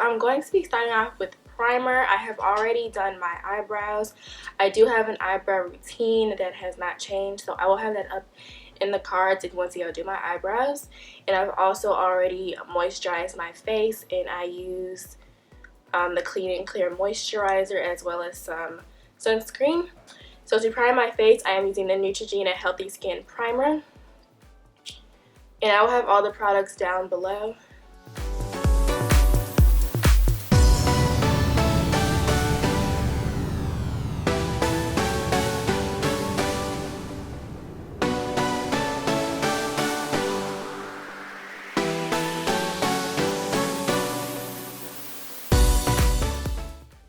I'm going to be starting off with primer. I have already done my eyebrows. I do have an eyebrow routine that has not changed, so I will have that up in the cards if you want to see how I do my eyebrows. And I've also already moisturized my face, and I use the Clean and Clear moisturizer as well as some sunscreen. So to prime my face, I am using the Neutrogena Healthy Skin Primer, and I will have all the products down below.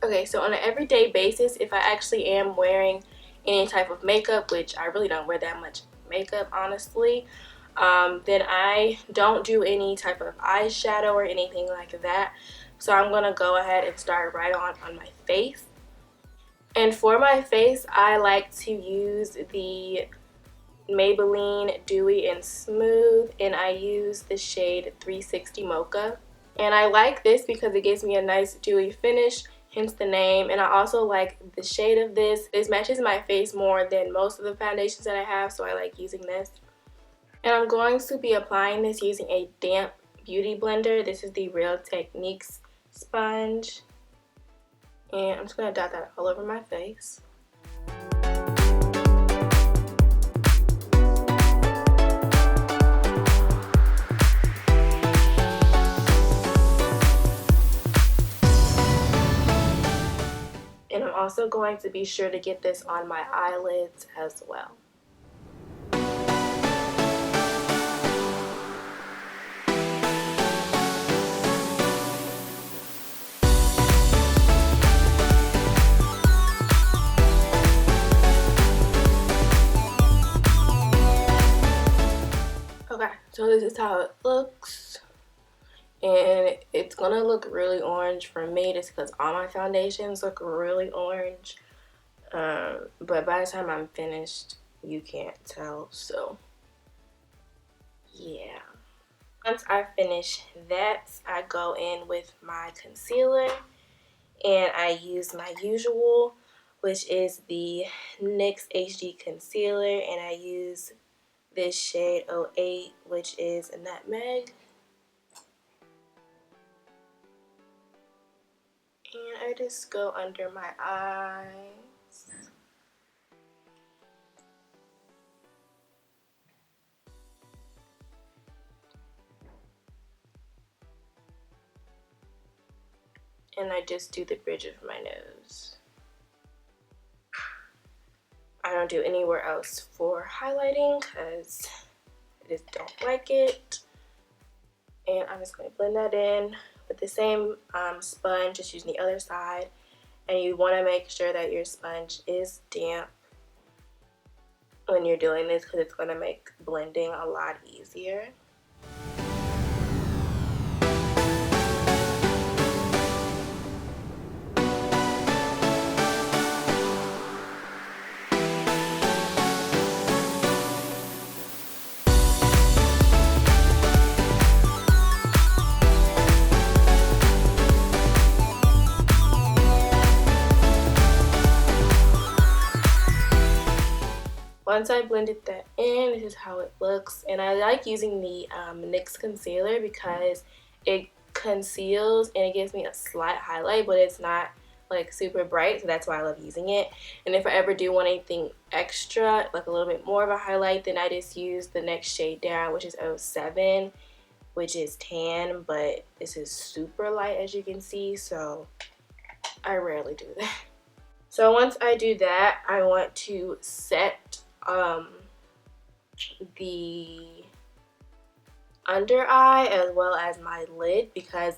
Okay, so on an everyday basis, if I actually am wearing any type of makeup, which I really don't wear that much makeup, honestly, then I don't do any type of eyeshadow or anything like that. So I'm going to go ahead and start right on my face. And for my face, I like to use the Maybelline Dewy and Smooth, and I use the shade 360 Mocha. And I like this because it gives me a nice dewy finish, hence the name. And I also like the shade of this. This matches my face more than most of the foundations that I have, so I like using this. And I'm going to be applying this using a damp beauty blender. This is the Real Techniques sponge. And I'm just going to dot that all over my face. And I'm also going to be sure to get this on my eyelids as well. Okay, so this is how it looks. And it's gonna look really orange for me just because all my foundations look really orange, but by the time I'm finished you can't tell, so yeah. Once I finish that, I go in with my concealer, and I use my usual, which is the NYX HD concealer, and I use this shade 08, which is Nutmeg. And I just go under my eyes. And I just do the bridge of my nose. I don't do anywhere else for highlighting because I just don't like it. And I'm just going to blend that in with the same sponge, just using the other side. And you want to make sure that your sponge is damp when you're doing this because it's going to make blending a lot easier. Once I blended that in, this is how it looks. And I like using the NYX concealer because it conceals and it gives me a slight highlight, but it's not like super bright, so that's why I love using it. And if I ever do want anything extra, like a little bit more of a highlight, then I just use the next shade down, which is 07, which is tan, but this is super light as you can see, so I rarely do that. So once I do that, I want to set the under eye as well as my lid because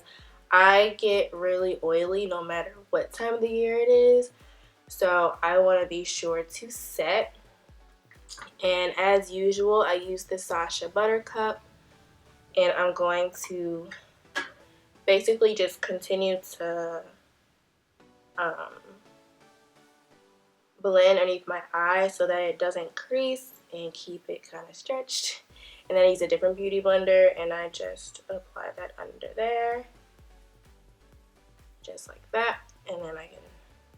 I get really oily no matter what time of the year it is. So I want to be sure to set. And as usual, I use the Sasha Buttercup, and I'm going to basically just continue to blend underneath my eye so that it doesn't crease and keep it kind of stretched. And then I use a different beauty blender and I just apply that under there. just like that, and then I can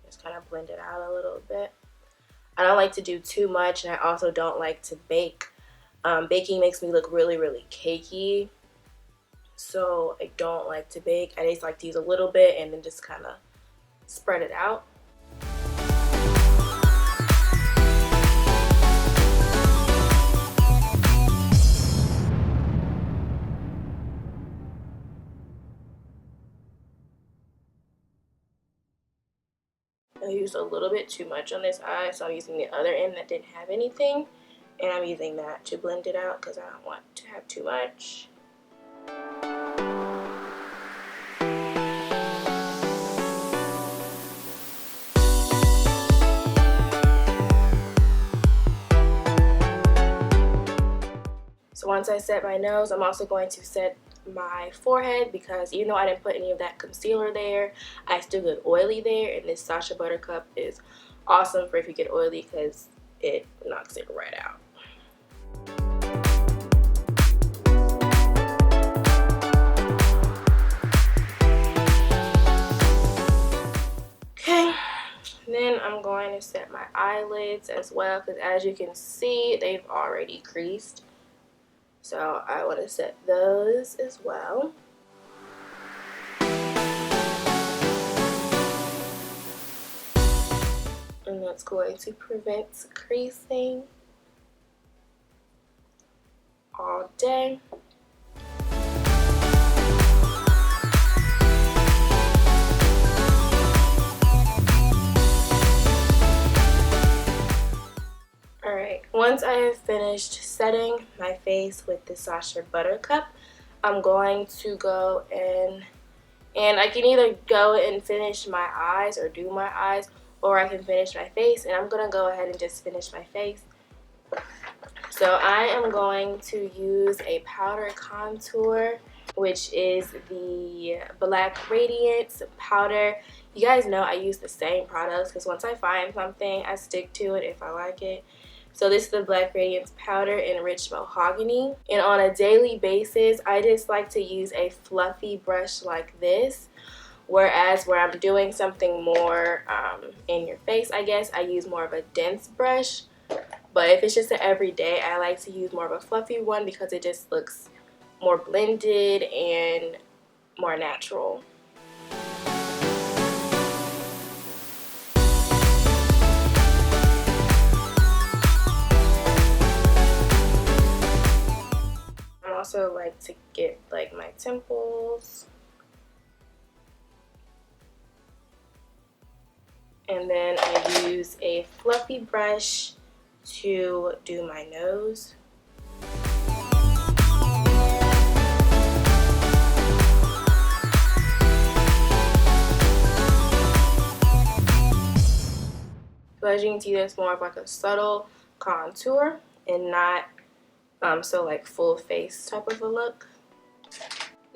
just kind of blend it out a little bit. I don't like to do too much, and I also don't like to bake. Baking makes me look really, really cakey, so I don't like to bake. I just like to use a little bit and then just kind of spread it out. I used a little bit too much on this eye, so I'm using the other end that didn't have anything, and I'm using that to blend it out because I don't want to have too much. So once I set my nose, I'm also going to set my forehead, because even though I didn't put any of that concealer there, I still get oily there, and this Sacha Buttercup is awesome for if you get oily because it knocks it right out. Okay, then I'm going to set my eyelids as well, because as you can see, they've already creased. So I want to set those as well. And that's going to prevent creasing all day. Alright, once I have finished setting my face with the Sacha Buttercup, I'm going to go and I can either go and finish my eyes or do my eyes, or I can finish my face, and I'm going to go ahead and just finish my face. So I am going to use a powder contour, which is the Black Radiance powder. You guys know I use the same products because once I find something, I stick to it if I like it. So this is the Black Radiance powder in Rich Mahogany. And on a daily basis, I just like to use a fluffy brush like this. Whereas where I'm doing something more in your face, I guess, I use more of a dense brush. But if it's just an everyday, I like to use more of a fluffy one because it just looks more blended and more natural. I also like to get like my temples. And then I use a fluffy brush to do my nose. So as you can see, there's more of like a subtle contour and not so like full face type of a look.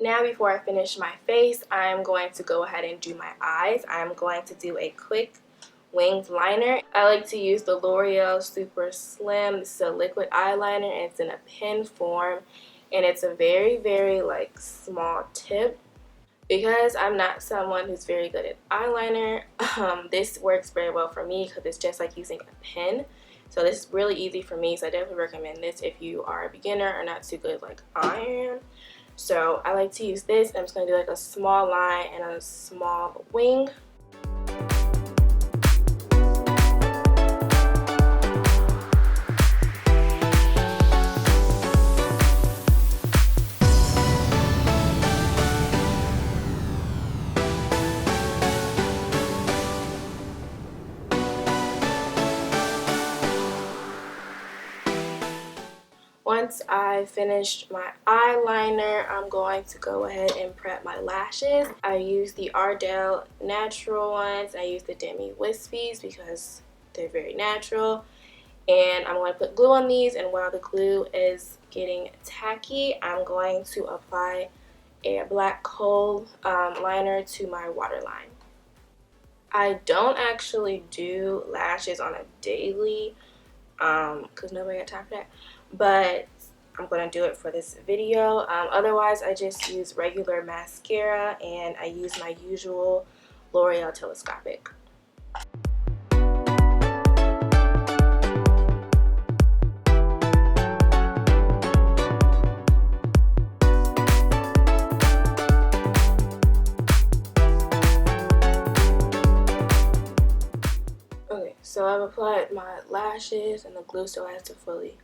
Now before I finish my face, I'm going to go ahead and do my eyes. I'm going to do a quick winged liner. I like to use the L'Oreal Super Slim. This is a liquid eyeliner and it's in a pen form, and it's a very, very like small tip. Because I'm not someone who's very good at eyeliner, this works very well for me because it's just like using a pen. So this is really easy for me, so I definitely recommend this if you are a beginner or not too good like I am. So I like to use this. I'm just going to do like a small line and a small wing. Once I finished my eyeliner, I'm going to go ahead and prep my lashes. I use the Ardell natural ones. I use the Demi Wispies because they're very natural. And I'm going to put glue on these, and while the glue is getting tacky, I'm going to apply a black kohl liner to my waterline. I don't actually do lashes on a daily because nobody got time for that. But I'm going to do it for this video. Otherwise, I just use regular mascara, and I use my usual L'Oreal Telescopic. Okay, so I've applied my lashes, and the glue still has to fully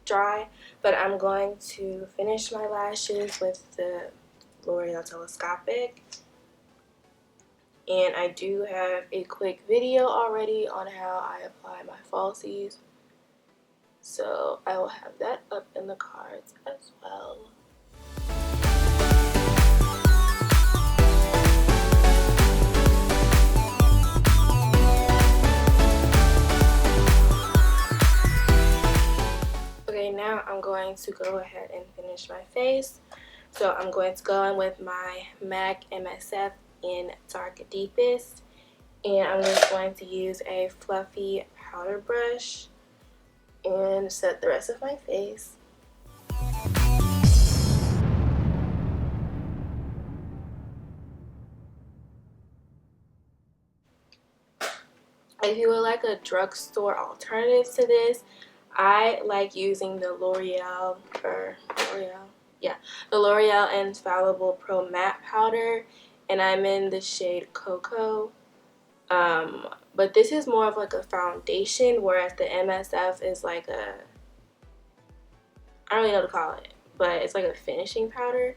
dry, but I'm going to finish my lashes with the L'Oreal Telescopic. And I do have a quick video already on how I apply my falsies, so I will have that up in the cards as well. Okay, now I'm going to go ahead and finish my face. So I'm going to go in with my MAC MSF in Dark Deepest, and I'm just going to use a fluffy powder brush and set the rest of my face. If you would like a drugstore alternative to this, I like using the L'Oreal Infallible Pro Matte Powder, and I'm in the shade Cocoa. But this is more of like a foundation, whereas the MSF is like a, I don't really know what to call it, but it's like a finishing powder.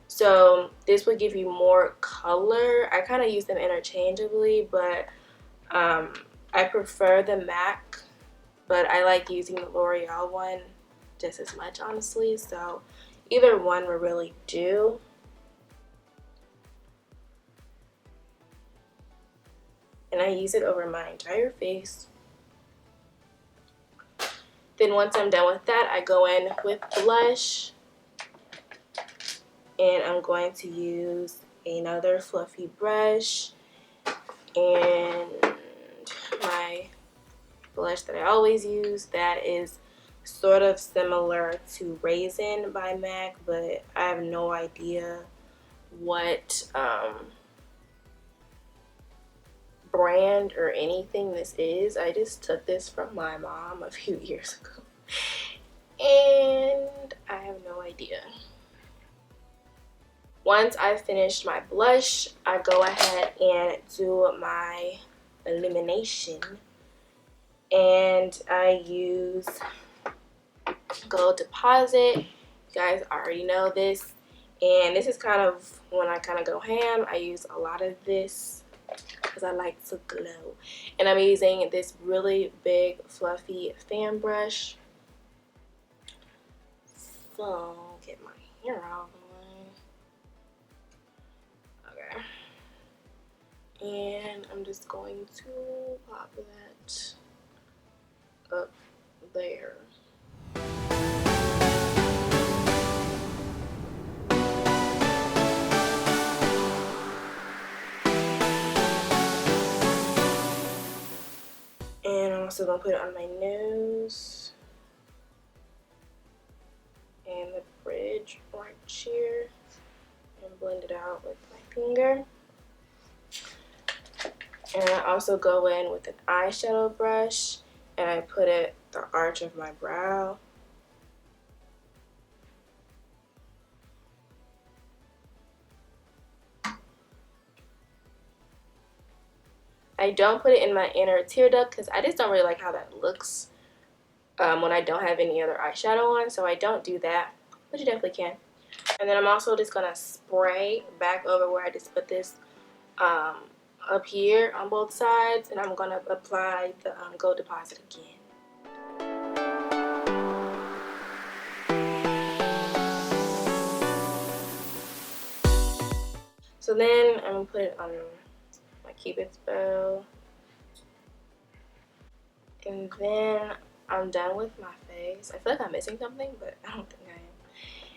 So this would give you more color. I kind of use them interchangeably, but I prefer the MAC, but I like using the L'Oreal one just as much, honestly. So either one will really do. And I use it over my entire face. Then once I'm done with that, I go in with blush, and I'm going to use another fluffy brush and my blush that I always use, that is sort of similar to Raisin by MAC, but I have no idea what brand or anything this is. I just took this from my mom a few years ago, and I have no idea. Once I've finished my blush, I go ahead and do my illumination, and I use Gold Deposit. You guys already know this, and this is kind of when I kind of go ham. I use a lot of this because I like to glow, and I'm using this really big fluffy fan brush. So get my hair out of the way. Okay, and I'm just going to pop that up there. And I'm also going to put it on my nose and the bridge right here and blend it out with my finger. And I also go in with an eyeshadow brush, and I put it the arch of my brow. I don't put it in my inner tear duct because I just don't really like how that looks when I don't have any other eyeshadow on, so I don't do that, but you definitely can. And then I'm also just going to spray back over where I just put this up here on both sides, and I'm going to apply the Gold Deposit again. So then I'm going to put it on my Cupid's bow, and then I'm done with my face. I feel like I'm missing something, but I don't think I am.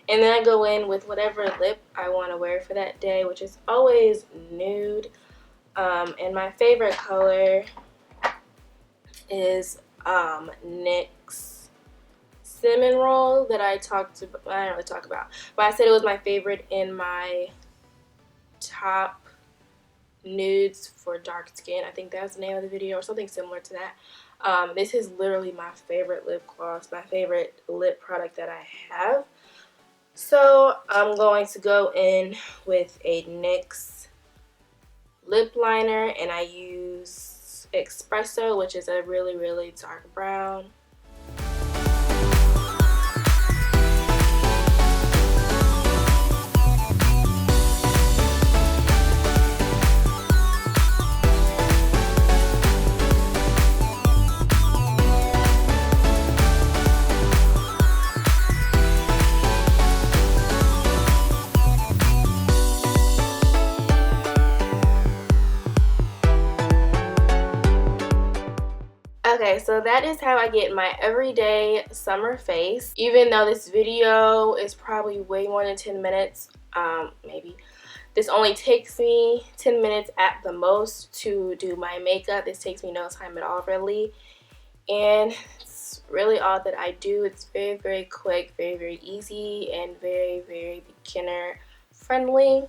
And then I go in with whatever lip I want to wear for that day, which is always nude. And my favorite color is NYX cinnamon roll that I didn't really talk about, but I said it was my favorite in my top nudes for dark skin. I think that's the name of the video or something similar to that. This is literally my favorite lip gloss, my favorite lip product that I have. So I'm going to go in with a NYX lip liner, and I use Espresso, which is a really, really dark brown. Okay, so that is how I get my everyday summer face. Even though this video is probably way more than 10 minutes, maybe. This only takes me 10 minutes at the most to do my makeup. This takes me no time at all, really. And it's really all that I do. It's very, very quick, very, very easy, and very, very beginner friendly.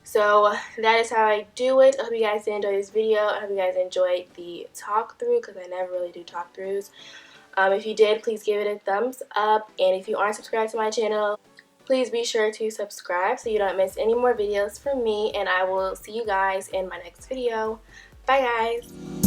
So that is how I do it. I hope you guys did enjoy this video. I hope you guys enjoyed the talk through, because I never really do talk throughs. If you did, please give it a thumbs up. And if you aren't subscribed to my channel, please be sure to subscribe so you don't miss any more videos from me. And I will see you guys in my next video. Bye guys.